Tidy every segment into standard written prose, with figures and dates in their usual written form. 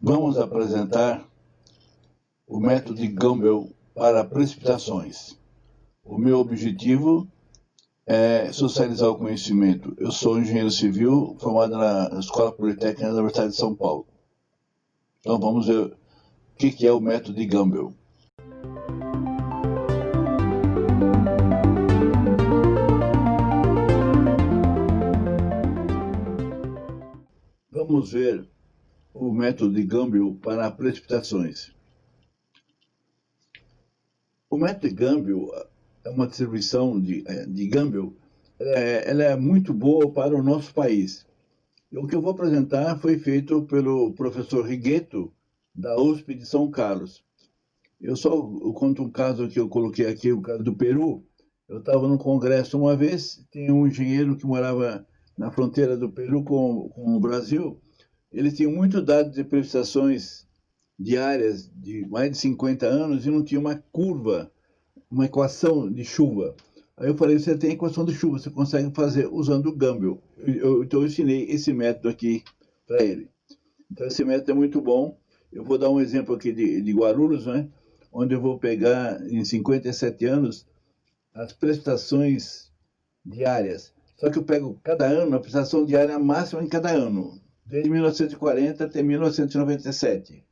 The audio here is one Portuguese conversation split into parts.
Vamos apresentar o método de Gumbel para precipitações. O meu objetivo é socializar o conhecimento. Eu sou engenheiro civil, formado na Escola Politécnica da Universidade de São Paulo. Então vamos ver o que é o método de Gumbel. Vamos ver o método de Gumbel para precipitações. O método de Gumbel é uma distribuição de Gumbel. Ela é muito boa para o nosso país. O que eu vou apresentar foi feito pelo professor Righetto, da USP de São Carlos. Eu conto um caso que eu coloquei aqui, o caso do Peru. Eu estava num congresso uma vez, tinha um engenheiro que morava na fronteira do Peru com o Brasil. Ele tinha muito dados de precipitações diárias de mais de 50 anos e não tinha uma curva, uma equação de chuva. Aí eu falei, você tem equação de chuva, você consegue fazer usando o Gumbel. Então eu ensinei esse método aqui para ele. Então esse método é muito bom. Eu vou dar um exemplo aqui de Guarulhos, né? Onde eu vou pegar em 57 anos as precipitações diárias. Só que eu pego cada ano a precipitação diária máxima em cada ano, desde 1940 até 1997.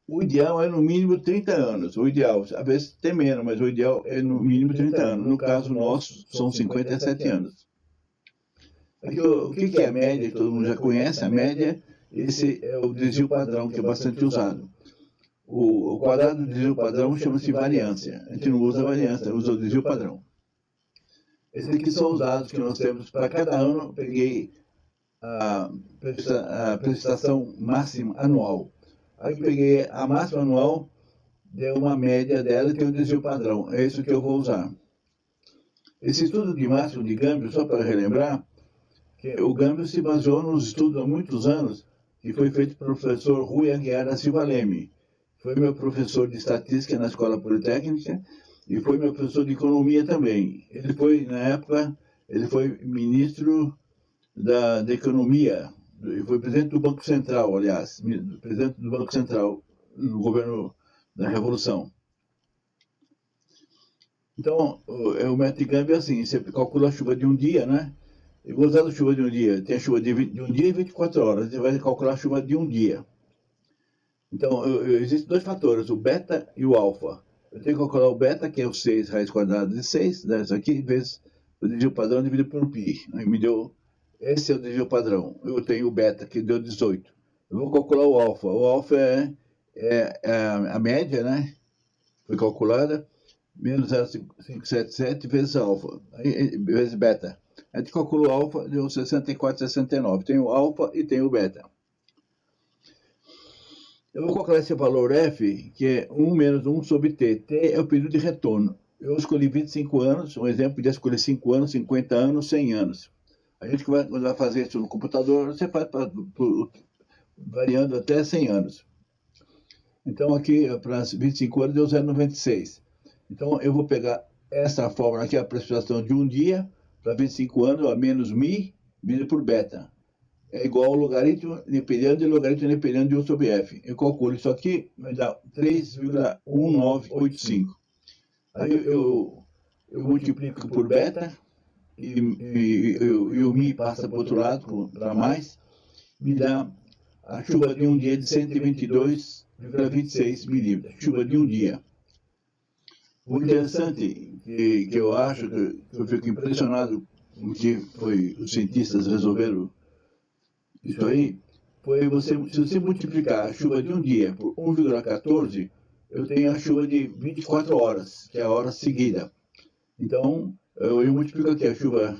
O ideal é no mínimo 30 anos. O ideal, às vezes tem menos, mas o ideal é no mínimo 30 anos. No caso nosso, são 57 anos. Aqui, o que é a média? Todo mundo já conhece a média. Esse é o desvio padrão, que é bastante usado. O quadrado do desvio padrão chama-se variância. A gente não usa variância, usa o desvio padrão. Esses aqui são os dados que nós temos para cada ano. Eu peguei a precipitação máxima anual. Aí eu peguei a máxima anual, deu uma média dela e tem o desvio padrão. É isso que eu vou usar. Esse estudo de máximo de Gumbel, só para relembrar, que o Gumbel se baseou nos estudos há muitos anos, que foi feito pelo professor Rui Aguiar da Silva Leme. Foi meu professor de estatística na Escola Politécnica e foi meu professor de economia também. Ele foi, na época, ele foi ministro da economia. Ele foi presidente do Banco Central, aliás, presidente do Banco Central no governo da Revolução. Então, o método de Gumbel é assim, você calcula a chuva de um dia, né? Eu vou usar a chuva de um dia, tem a chuva de um dia e 24 horas, você vai calcular a chuva de um dia. Então, existem dois fatores, o beta e o alfa. Eu tenho que calcular o beta, que é o 6 raiz quadrada de 6, né? Isso aqui, vezes o desvio padrão dividido por π. Aí me deu, esse é o desvio padrão. Eu tenho o beta, que deu 18. Eu vou calcular o alfa. O alfa é a média, né? Foi calculada, menos 0,577 vezes alfa, vezes beta. A gente calculou o alfa, deu 64,69. Tem o alfa e tem o beta. Eu vou calcular esse valor F, que é 1 menos 1 sobre T. T é o período de retorno. Eu escolhi 25 anos, um exemplo, podia escolher 5 anos, 50 anos, 100 anos. A gente vai fazer isso no computador, você faz variando até 100 anos. Então aqui, para 25 anos, deu 0,96. Então eu vou pegar essa fórmula aqui, a precipitação de um dia, para 25 anos, a menos μ, dividido por beta. É igual ao logaritmo independente e logaritmo independente de 1 sobre f. Eu calculo isso aqui, vai dar 3,1985. Aí eu multiplico por beta, e o μ passa para o outro lado, para mais, me dá a chuva de um dia de 122,26 milímetros. Chuva de um dia. O interessante que eu acho, que eu fico impressionado com que os cientistas resolveram isso aí, foi se você multiplicar a chuva de um dia por 1,14, eu tenho a chuva de 24 horas, que é a hora seguida. Então, eu multiplico aqui a chuva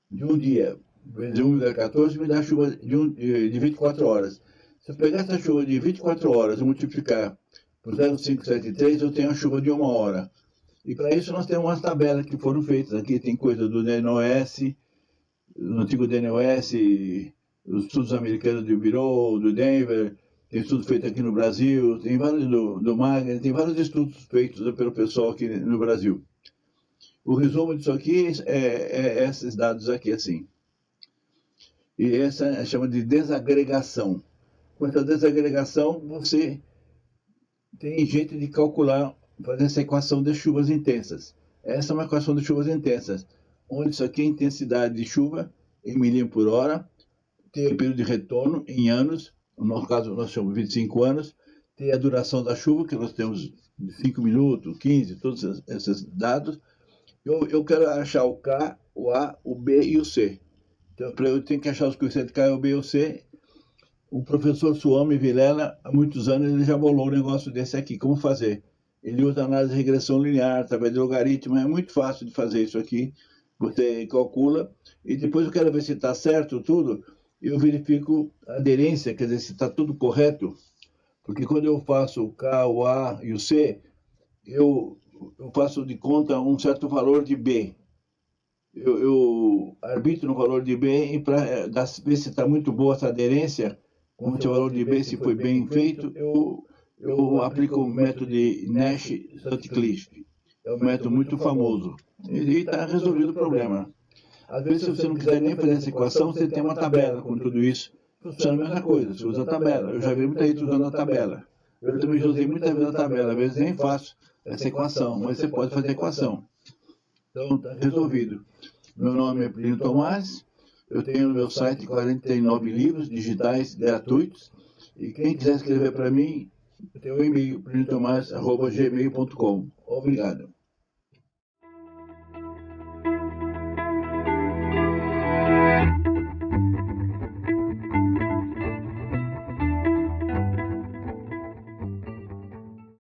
de um dia vezes 1,14 me dá a chuva de 24 horas. Se eu pegar essa chuva de 24 horas e multiplicar por 0,573, eu tenho a chuva de 1 hora. E para isso nós temos umas tabelas que foram feitas. Aqui tem coisa do DNOS, do antigo DNOS, os estudos americanos do Bureau, do Denver, tem estudos feitos aqui no Brasil, tem vários do Magna, tem vários estudos feitos pelo pessoal aqui no Brasil. O resumo disso aqui é esses dados aqui, assim. E essa chama de desagregação. Com essa desagregação, você tem jeito de calcular, fazer essa equação de chuvas intensas. Essa é uma equação de chuvas intensas, onde isso aqui é a intensidade de chuva em milímetro por hora, tem o período de retorno em anos, no nosso caso nós chamamos 25 anos, tem a duração da chuva, que nós temos de 5 minutos, 15, todos esses dados. Eu quero achar o K, o A, o B e o C. Então, eu tenho que achar os coeficientes K, o B e o C. O professor Suomi Vilela, há muitos anos, ele já bolou um negócio desse aqui. Como fazer? Ele usa análise de regressão linear, através de logaritmo. É muito fácil de fazer isso aqui. Você calcula e depois eu quero ver se está certo tudo. Eu verifico a aderência, quer dizer, se está tudo correto. Porque quando eu faço o K, o A e o C, eu faço de conta um certo valor de B. Eu arbitro no valor de B e para ver se está muito boa essa aderência, com esse valor de B, se foi bem feito, eu aplico o método de Nash-Sutcliffe. É um método muito famoso. E está resolvido o problema. Às vezes, se você não quiser nem fazer essa equação, você tem uma tabela com tudo isso. Funciona a mesma coisa, você usa a tabela. Eu já vi muita gente usando a tabela. Eu também já usei muitas vezes a tabela, às vezes nem faço essa equação, mas você pode fazer a equação. Então, está resolvido. Meu nome é Plínio Tomás, eu tenho no meu site 49 livros digitais gratuitos, e quem quiser escrever para mim, tem o e-mail, pliniotomás@gmail.com. Obrigado.